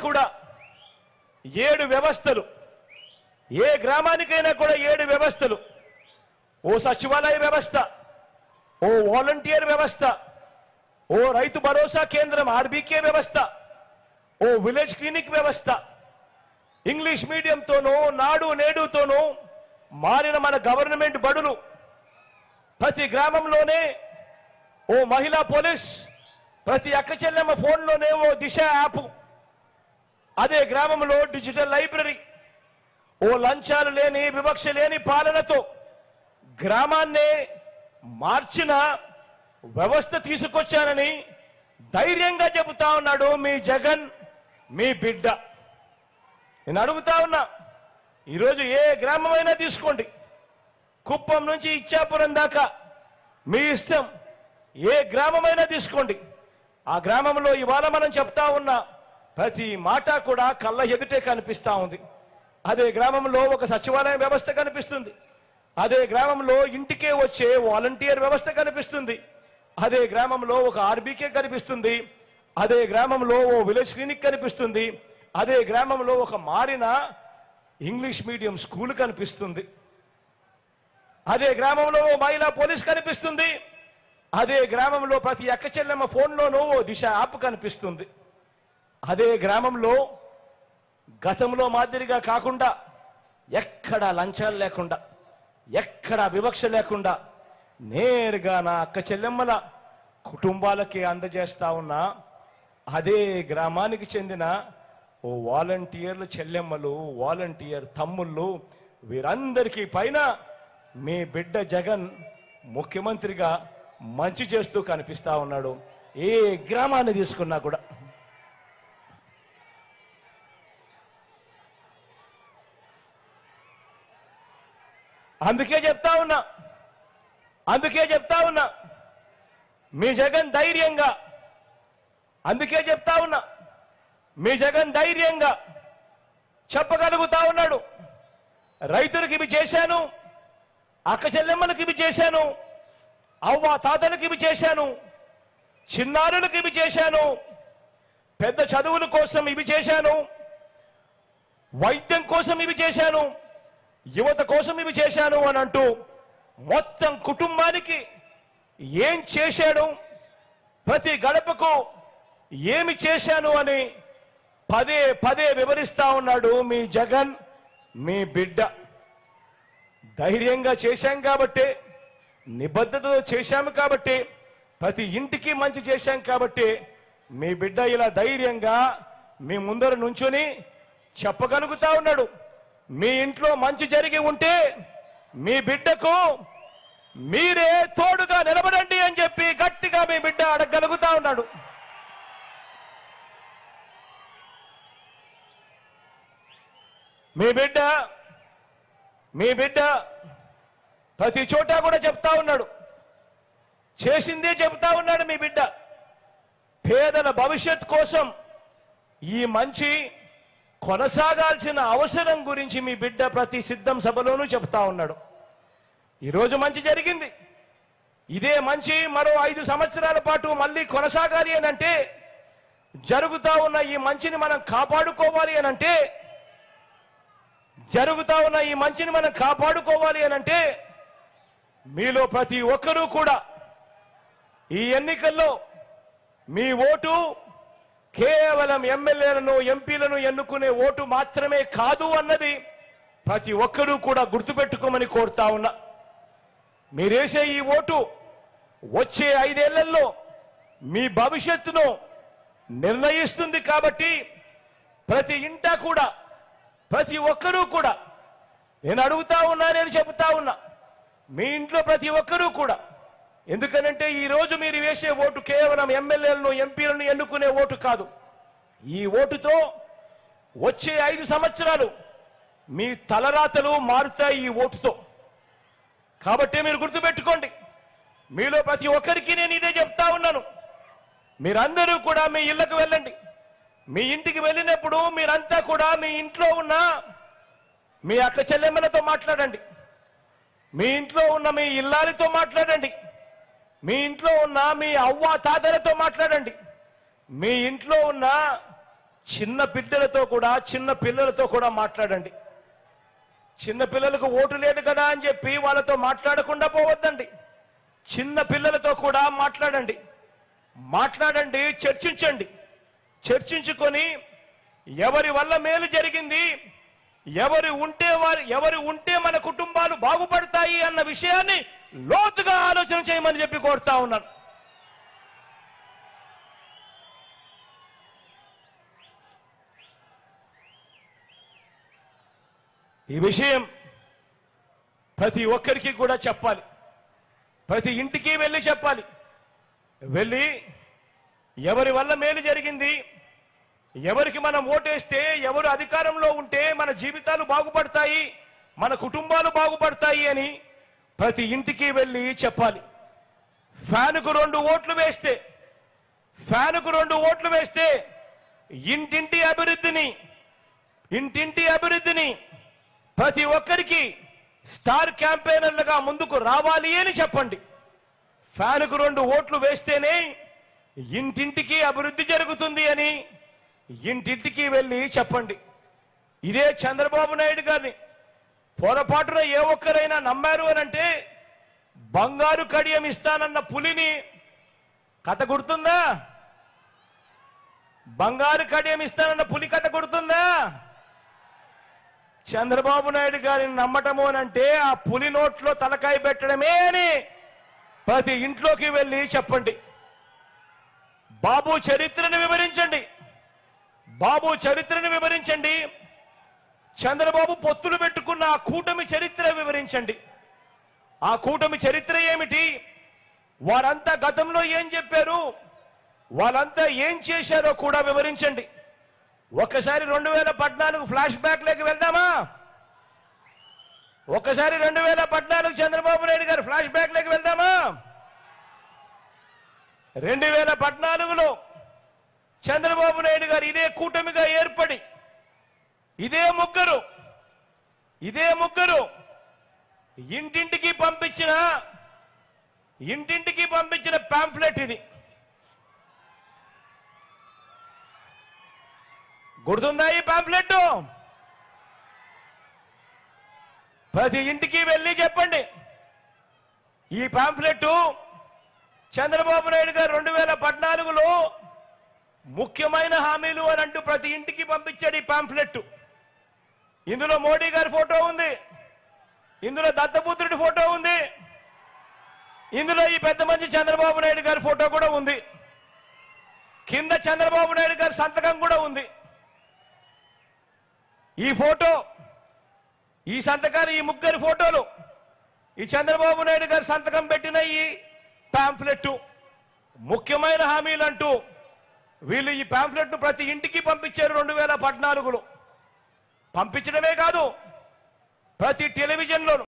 కూడా 7 వ్యవస్థలు, ఏ గ్రామానికైనా కూడా 7 వ్యవస్థలు. ఓ సచివాలయ వ్యవస్థ, ఓ వాలంటీర్ వ్యవస్థ, ఓ రైతు భరోసా కేంద్రం ఆర్బీకే వ్యవస్థ, ఓ విలేజ్ క్లినిక్ వ్యవస్థ, ఇంగ్లీష్ మీడియంతోనూ నాడు నేడుతోనూ మారిన మన గవర్నమెంట్ బడులు, ప్రతి గ్రామంలోనే ఓ మహిళా పోలీస్, ప్రతి అక్క చెల్లెమ్మ ఫోన్లోనే ఓ దిశ యాప్, అదే గ్రామంలో డిజిటల్ లైబ్రరీ, ఓ లంచాలు లేని వివక్ష లేని పాలనతో గ్రామాన్నే మార్చిన వ్యవస్థ తీసుకొచ్చానని ధైర్యంగా చెబుతా ఉన్నాడు మీ జగన్, మీ బిడ్డ. నేను అడుగుతా ఉన్నా, ఈరోజు ఏ గ్రామమైనా తీసుకోండి, కుప్పం నుంచి ఇచ్చాపురం దాకా మీ ఇష్టం, ఏ గ్రామమైనా తీసుకోండి. ఆ గ్రామంలో ఇవాళ మనం చెప్తా ఉన్న ప్రతి మాట కూడా కళ్ళ ఎదుటే కనిపిస్తా ఉంది. అదే గ్రామంలో ఒక సచివాలయం వ్యవస్థ కనిపిస్తుంది, అదే గ్రామంలో ఇంటికే వచ్చే వాలంటీర్ వ్యవస్థ కనిపిస్తుంది, అదే గ్రామంలో ఒక ఆర్బీకే కనిపిస్తుంది, అదే గ్రామంలో ఓ విలేజ్ క్లినిక్ కనిపిస్తుంది, అదే గ్రామంలో ఒక మారిన ఇంగ్లీష్ మీడియం స్కూల్ కనిపిస్తుంది, అదే గ్రామంలో ఓ మహిళా పోలీస్ కనిపిస్తుంది, అదే గ్రామంలో ప్రతి అక్క చెల్లెమ్మ ఫోన్లోనూ ఓ దిశ యాప్ కనిపిస్తుంది. అదే గ్రామంలో గతంలో మాదిరిగా కాకుండా ఎక్కడా లంచాలు లేకుండా, ఎక్కడా వివక్ష లేకుండా నేరుగా నా అక్క చెల్లెమ్మల కుటుంబాలకి అందజేస్తా ఉన్నా అదే గ్రామానికి చెందిన ఓ వాలంటీర్లు చెల్లెమ్మలు, వాలంటీర్ తమ్ముళ్ళు, వీరందరికీ పైన మీ బిడ్డ జగన్ ముఖ్యమంత్రిగా మంచి చేస్తూ కనిపిస్తా ఉన్నాడు. ఏ గ్రామాన్ని తీసుకున్నా కూడా అందుకే చెప్తా ఉన్నా మీ జగన్ ధైర్యంగా, అందుకే చెప్తా ఉన్నా మీ జగన్ ధైర్యంగా చెప్పగలుగుతా ఉన్నాడు. రైతులకు ఇవి చేశాను, అక్క చెల్లెమ్మలకు ఇవి చేశాను, అవ్వ తాతలకు ఇవి చేశాను, చిన్నారులకు ఇవి చేశాను, పెద్ద చదువుల కోసం ఇవి చేశాను, వైద్యం కోసం ఇవి చేశాను, యువత కోసం ఇవి చేశాను అని అంటూ మొత్తం కుటుంబానికి ఏం చేశాడు, ప్రతి గడపకు ఏమి చేశాను అని పదే పదే వివరిస్తా ఉన్నాడు మీ జగన్, మీ బిడ్డ. ధైర్యంగా చేశాం కాబట్టి, నిబద్ధతతో చేశాము కాబట్టి, ప్రతి ఇంటికి మంచి చేశాం కాబట్టి మీ బిడ్డ ఇలా ధైర్యంగా మీ ముందర నుంచుని చెప్పగలుగుతా ఉన్నాడు. మీ ఇంట్లో మంచి జరిగి ఉంటే మీ బిడ్డకు మీరే తోడుగా నిలబడండి అని చెప్పి గట్టిగా మీ బిడ్డ అడగగలుగుతా ఉన్నాడు. మీ బిడ్డ ప్రతి చోట కూడా చెప్తా ఉన్నాడు, చేసిందే చెప్తా ఉన్నాడు మీ బిడ్డ. పేదల భవిష్యత్ కోసం ఈ మంచి కొనసాగాల్సిన అవసరం గురించి మీ బిడ్డ ప్రతి సిద్ధం సభలోనూ చెప్తా ఉన్నాడు. ఈరోజు మంచి జరిగింది, ఇదే మంచి మరో 5 సంవత్సరాల పాటు మళ్ళీ కొనసాగాలి అనంటే, జరుగుతా ఉన్న ఈ మంచిని మనం కాపాడుకోవాలి అనంటే, మీలో ప్రతి ఒక్కరూ కూడా ఈ ఎన్నికల్లో మీ ఓటు కేవలం ఎమ్మెల్యేలను ఎంపీలను ఎన్నుకునే ఓటు మాత్రమే కాదు అన్నది ప్రతి ఒక్కరూ కూడా గుర్తుపెట్టుకోమని కోరుతా ఉన్నా. మీరేసే ఈ ఓటు వచ్చే 5 ఏళ్లలో మీ భవిష్యత్తును నిర్ణయిస్తుంది. కాబట్టి ప్రతి ఇంటా కూడా, ప్రతి ఒక్కరూ కూడా, నేను అడుగుతా ఉన్నా, నేను చెబుతా ఉన్నా, మీ ఇంట్లో ప్రతి ఒక్కరూ కూడా, ఎందుకనంటే ఈరోజు మీరు వేసే ఓటు కేవలం ఎమ్మెల్యేలను ఎంపీలను ఎన్నుకునే ఓటు కాదు. ఈ ఓటుతో వచ్చే 5 సంవత్సరాలు మీ తలరాతలు మారుతాయి ఈ ఓటుతో. కాబట్టి మీరు గుర్తుపెట్టుకోండి, మీలో ప్రతి ఒక్కరికి నేను ఇదే చెప్తా ఉన్నాను. మీరందరూ కూడా మీ ఇళ్లకు వెళ్ళండి. మీ ఇంటికి వెళ్ళినప్పుడు మీరంతా కూడా మీ ఇంట్లో ఉన్న మీ అక్క చెల్లెమ్మలతో మాట్లాడండి, మీ ఇంట్లో ఉన్న మీ ఇల్లాలితో మాట్లాడండి, మీ ఇంట్లో ఉన్న మీ అవ్వ తాతలతో మాట్లాడండి, మీ ఇంట్లో ఉన్న చిన్న పిల్లలతో కూడా మాట్లాడండి. చిన్న పిల్లలకు ఓటు లేదు కదా అని చెప్పి వాళ్ళతో మాట్లాడకుండా పోవద్దండి. చిన్న పిల్లలతో కూడా మాట్లాడండి, చర్చించుకొని ఎవరి వల్ల మేలు జరిగింది, ఎవరు ఉంటే మన కుటుంబాలు బాగుపడతాయి అన్న విషయాన్ని లోతుగా ఆలోచన చేయమని చెప్పి కోరుతా ఉన్నాను. ఈ విషయం ప్రతి ఒక్కరికి కూడా చెప్పాలి. ప్రతి ఇంటికి వెళ్ళి చెప్పాలి. వెళ్ళి ఎవరి వల్ల మేలు జరిగింది, ఎవరికి మనం ఓటేస్తే, ఎవరు అధికారంలో ఉంటే మన జీవితాలు బాగుపడతాయి, మన కుటుంబాలు బాగుపడతాయి అని ప్రతి ఇంటికి వెళ్ళి చెప్పాలి. ఫ్యానుకు 2 ఓట్లు వేస్తే ఇంటింటి అభివృద్ధిని ప్రతి ఒక్కరికి స్టార్ క్యాంపెయినర్లుగా ముందుకు రావాలి అని చెప్పండి. ఫ్యానుకు 2 ఓట్లు వేస్తేనే ఇంటింటికి అభివృద్ధి జరుగుతుంది అని ఇంటింటికి వెళ్ళి చెప్పండి. ఇదే చంద్రబాబు నాయుడు గారిని పొరపాటున ఏ ఒక్కరైనా నమ్మారు అనంటే బంగారు కడియం ఇస్తానన్న పులిని కథ గుర్తుందా? బంగారు కడియం ఇస్తానన్న పులి కథ గుర్తుందా? చంద్రబాబు నాయుడు గారిని నమ్మటము అనంటే ఆ పులి నోట్లో తలకాయ పెట్టడమే అని ప్రతి ఇంట్లోకి వెళ్ళి చెప్పండి. బాబు చరిత్రను వివరించండి. చంద్రబాబు పొత్తులు పెట్టుకున్న ఆ కూటమి చరిత్ర వివరించండి. ఆ కూటమి చరిత్ర ఏమిటి, వారంతా గతంలో ఏం చెప్పారు, వాళ్ళంతా ఏం చేశారో కూడా వివరించండి. ఒక్కసారి 2014 ఫ్లాష్ బ్యాక్ లేక వెళ్దామా? ఒక్కసారి 2014 చంద్రబాబు నాయుడు గారు ఫ్లాష్ బ్యాక్ లేక వెళ్దామా? 2014లో చంద్రబాబు నాయుడు గారు ఇదే కూటమిగా ఏర్పడి ఇదే ముగ్గురు ఇంటింటికి పంపించిన పాంఫ్లెట్ ఇది. గుర్తుందా ఈ పాంఫ్లెట్? ప్రతి ఇంటికి వెళ్ళి చెప్పండి. ఈ పాంఫ్లెట్ చంద్రబాబు నాయుడు గారు 2014లో ముఖ్యమైన హామీలు అని అంటూ ప్రతి ఇంటికి పంపించాడు ఈ పాంఫ్లెట్. ఇందులో మోడీ గారి ఫోటో ఉంది, ఇందులో దత్తపుత్రుడి ఫోటో ఉంది, ఇందులో ఈ పెద్ద మనిషి చంద్రబాబు నాయుడు గారి ఫోటో కూడా ఉంది, కింద చంద్రబాబు నాయుడు గారి సంతకం కూడా ఉంది. ఈ సంతకాలు, ఈ ముగ్గురి ఫోటోలు, ఈ చంద్రబాబు నాయుడు గారి సంతకం పెట్టిన ఈ పాంఫ్లెట్ ముఖ్యమైన హామీలు అంటూ వీళ్ళు ఈ పాంఫ్లెట్ ను ప్రతి ఇంటికి పంపించారు 2014లో. పంపించడమే కాదు, ప్రతి టెలివిజన్లోను